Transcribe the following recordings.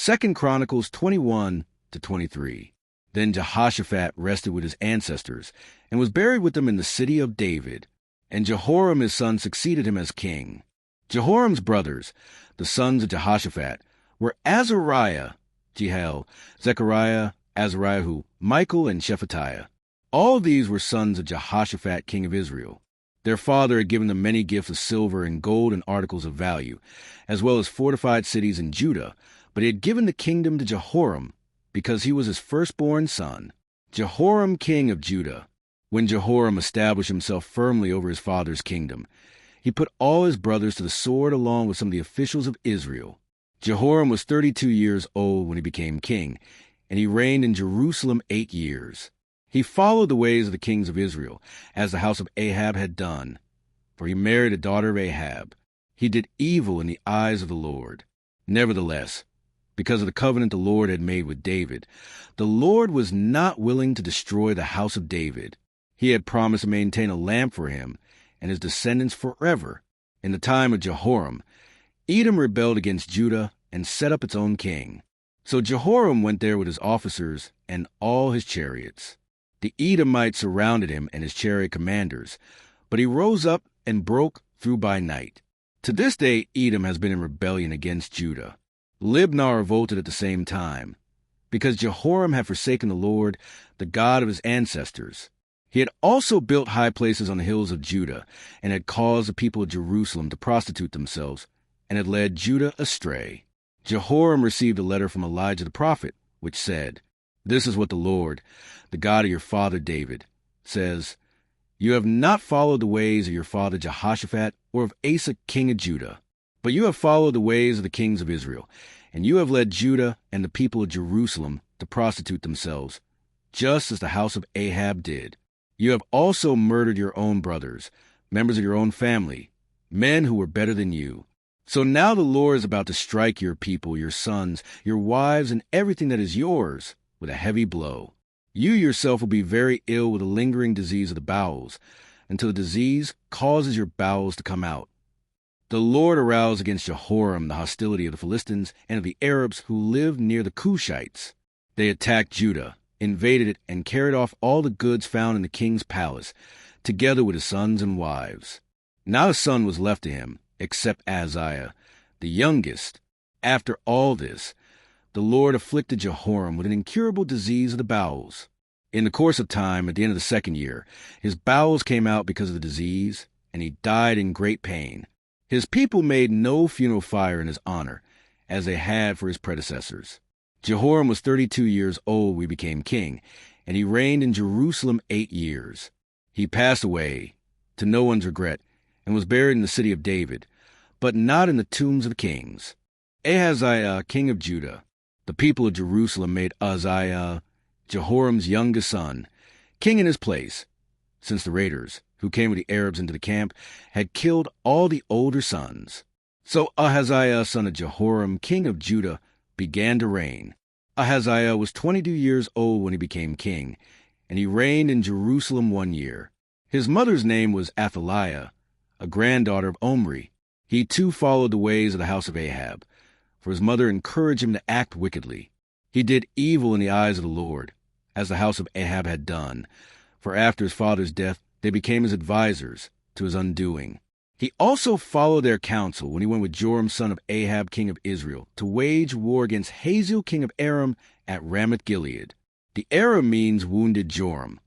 2 Chronicles 21-23. Then Jehoshaphat rested with his ancestors, and was buried with them in the city of David. And Jehoram his son succeeded him as king. Jehoram's brothers, the sons of Jehoshaphat, were Azariah, Jehiel, Zechariah, Azariah, Michael, and Shephatiah. All these were sons of Jehoshaphat, king of Israel. Their father had given them many gifts of silver and gold and articles of value, as well as fortified cities in Judah, but he had given the kingdom to Jehoram, because he was his firstborn son. Jehoram, king of Judah. When Jehoram established himself firmly over his father's kingdom, he put all his brothers to the sword along with some of the officials of Israel. Jehoram was 32 years old when he became king, and he reigned in Jerusalem 8 years. He followed the ways of the kings of Israel, as the house of Ahab had done, for he married a daughter of Ahab. He did evil in the eyes of the Lord. Nevertheless, because of the covenant the Lord had made with David, the Lord was not willing to destroy the house of David. He had promised to maintain a lamp for him and his descendants forever. In the time of Jehoram, Edom rebelled against Judah and set up its own king. So Jehoram went there with his officers and all his chariots. The Edomites surrounded him and his chariot commanders, but he rose up and broke through by night. To this day, Edom has been in rebellion against Judah. Libnah revolted at the same time, because Jehoram had forsaken the Lord, the God of his ancestors. He had also built high places on the hills of Judah, and had caused the people of Jerusalem to prostitute themselves, and had led Judah astray. Jehoram received a letter from Elijah the prophet, which said, "This is what the Lord, the God of your father David, says, You have not followed the ways of your father Jehoshaphat or of Asa king of Judah, but you have followed the ways of the kings of Israel, and you have led Judah and the people of Jerusalem to prostitute themselves, just as the house of Ahab did. You have also murdered your own brothers, members of your own family, men who were better than you. So now the Lord is about to strike your people, your sons, your wives, and everything that is yours with a heavy blow. You yourself will be very ill with a lingering disease of the bowels, until the disease causes your bowels to come out." The Lord aroused against Jehoram the hostility of the Philistines and of the Arabs who lived near the Cushites. They attacked Judah, invaded it, and carried off all the goods found in the king's palace, together with his sons and wives. Not a son was left to him, except Ahaziah, the youngest. After all this, the Lord afflicted Jehoram with an incurable disease of the bowels. In the course of time, at the end of the 2nd year, his bowels came out because of the disease, and he died in great pain. His people made no funeral fire in his honor, as they had for his predecessors. Jehoram was 32 years old when he became king, and he reigned in Jerusalem 8 years. He passed away, to no one's regret, and was buried in the city of David, but not in the tombs of the kings. Ahaziah, king of Judah. The people of Jerusalem made Ahaziah, Jehoram's youngest son, king in his place, since the raiders, who came with the Arabs into the camp, had killed all the older sons. So Ahaziah, son of Jehoram, king of Judah, began to reign. Ahaziah was 22 years old when he became king, and he reigned in Jerusalem 1 year. His mother's name was Athaliah, a granddaughter of Omri. He too followed the ways of the house of Ahab, for his mother encouraged him to act wickedly. He did evil in the eyes of the Lord, as the house of Ahab had done, for after his father's death they became his advisers to his undoing. He also followed their counsel when he went with Joram son of Ahab king of Israel to wage war against Hazael king of Aram at Ramoth-Gilead. The Aram means wounded Joram.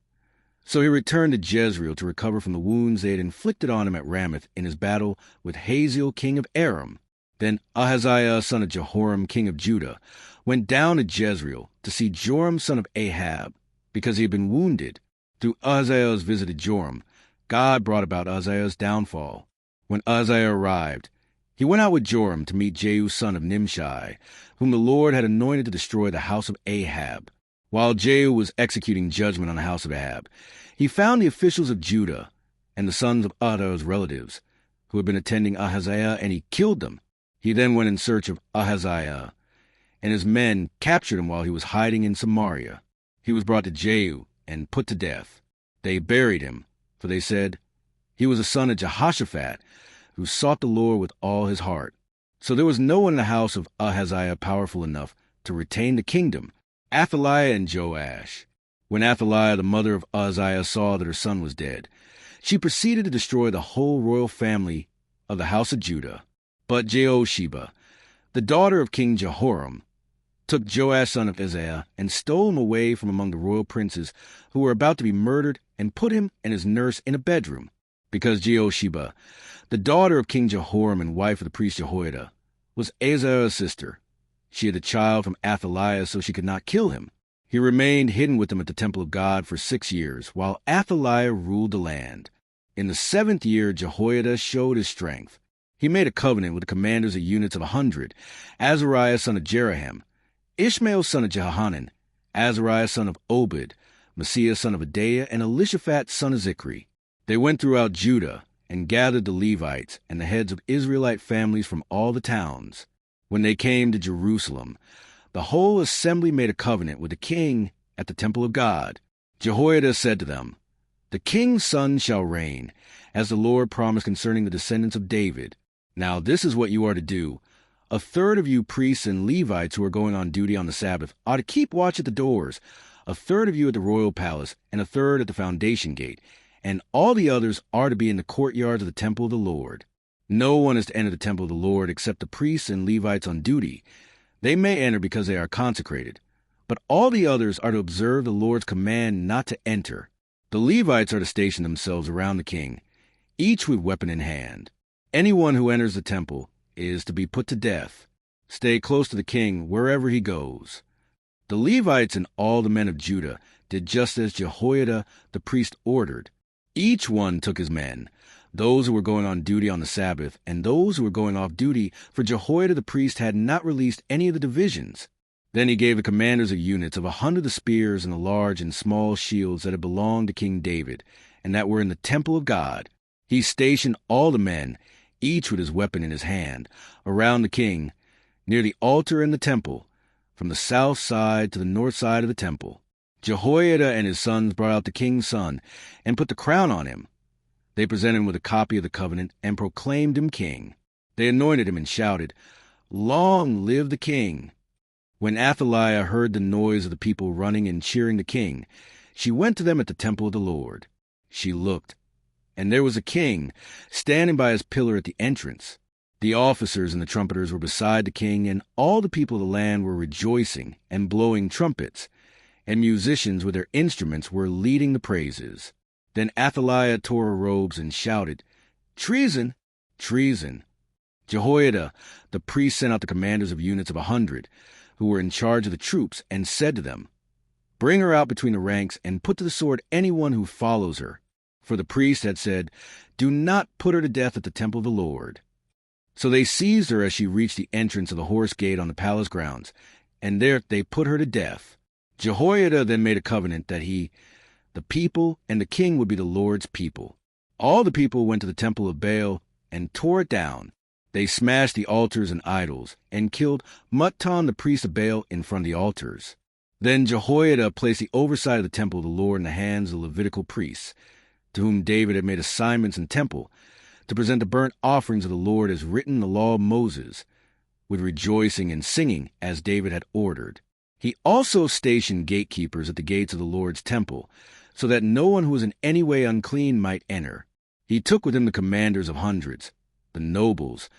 So he returned to Jezreel to recover from the wounds they had inflicted on him at Ramoth in his battle with Hazael king of Aram. Then Ahaziah son of Jehoram king of Judah went down to Jezreel to see Joram son of Ahab, because he had been wounded. Through Ahaziah's visit to Joram, God brought about Ahaziah's downfall. When Ahaziah arrived, he went out with Joram to meet Jehu son of Nimshi, whom the Lord had anointed to destroy the house of Ahab. While Jehu was executing judgment on the house of Ahab, he found the officials of Judah and the sons of Ahaziah's relatives, who had been attending Ahaziah, and he killed them. He then went in search of Ahaziah, and his men captured him while he was hiding in Samaria. He was brought to Jehu and put to death. They buried him, for they said, "He was a son of Jehoshaphat, who sought the Lord with all his heart." So there was no one in the house of Ahaziah powerful enough to retain the kingdom, Athaliah and Joash. When Athaliah, the mother of Uzziah, saw that her son was dead, she proceeded to destroy the whole royal family of the house of Judah. But Jehoshaphat, the daughter of King Jehoram, took Joash son of Uzziah and stole him away from among the royal princes who were about to be murdered and put him and his nurse in a bedroom, because Jehoshaphat, the daughter of King Jehoram and wife of the priest Jehoiada, was Ahaziah's sister. She had a child from Athaliah, so she could not kill him. He remained hidden with them at the temple of God for 6 years, while Athaliah ruled the land. In the 7th year, Jehoiada showed his strength. He made a covenant with the commanders of units of 100, Azariah son of Jeroham, Ishmael son of Jehohanan, Azariah son of Obed, Messiah son of Adaiah, and Elishaphat son of Zichri. They went throughout Judah and gathered the Levites and the heads of Israelite families from all the towns. When they came to Jerusalem, the whole assembly made a covenant with the king at the temple of God. Jehoiada said to them, "The king's son shall reign, as the Lord promised concerning the descendants of David. Now this is what you are to do. A third of you priests and Levites who are going on duty on the Sabbath are to keep watch at the doors, a third of you at the royal palace, and a third at the foundation gate, and all the others are to be in the courtyards of the temple of the Lord. No one is to enter the temple of the Lord except the priests and Levites on duty. They may enter because they are consecrated, but all the others are to observe the Lord's command not to enter. The Levites are to station themselves around the king, each with weapon in hand. Anyone who enters the temple is to be put to death. Stay close to the king wherever he goes." The Levites and all the men of Judah did just as Jehoiada the priest ordered. Each one took his men, those who were going on duty on the Sabbath, and those who were going off duty, for Jehoiada the priest had not released any of the divisions. Then he gave the commanders of units of 100 the spears and the large and small shields that had belonged to King David, and that were in the temple of God. He stationed all the men, each with his weapon in his hand, around the king, near the altar and the temple, from the south side to the north side of the temple. Jehoiada and his sons brought out the king's son and put the crown on him. They presented him with a copy of the covenant and proclaimed him king. They anointed him and shouted, "Long live the king!" When Athaliah heard the noise of the people running and cheering the king, she went to them at the temple of the Lord. She looked, and there was a king standing by his pillar at the entrance. The officers and the trumpeters were beside the king, and all the people of the land were rejoicing and blowing trumpets, and musicians with their instruments were leading the praises. Then Athaliah tore her robes and shouted, "Treason! Treason!" Jehoiada the priest sent out the commanders of units of 100, who were in charge of the troops, and said to them, "Bring her out between the ranks and put to the sword anyone who follows her." For the priest had said, "Do not put her to death at the temple of the Lord." So they seized her as she reached the entrance of the horse gate on the palace grounds, and there they put her to death. Jehoiada then made a covenant that he, the people, and the king would be the Lord's people. All the people went to the temple of Baal and tore it down. They smashed the altars and idols, and killed Mattan the priest of Baal in front of the altars. Then Jehoiada placed the oversight of the temple of the Lord in the hands of the Levitical priests, to whom David had made assignments in temple, to present the burnt offerings of the Lord as written in the law of Moses, with rejoicing and singing as David had ordered. He also stationed gatekeepers at the gates of the Lord's temple, so that no one who was in any way unclean might enter. He took with him the commanders of hundreds, the nobles,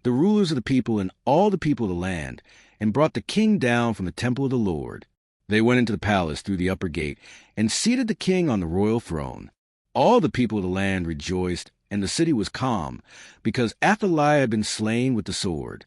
the rulers of the people, and all the people of the land, and brought the king down from the temple of the Lord. They went into the palace through the upper gate, and seated the king on the royal throne. All the people of the land rejoiced, and the city was calm, because Athaliah had been slain with the sword.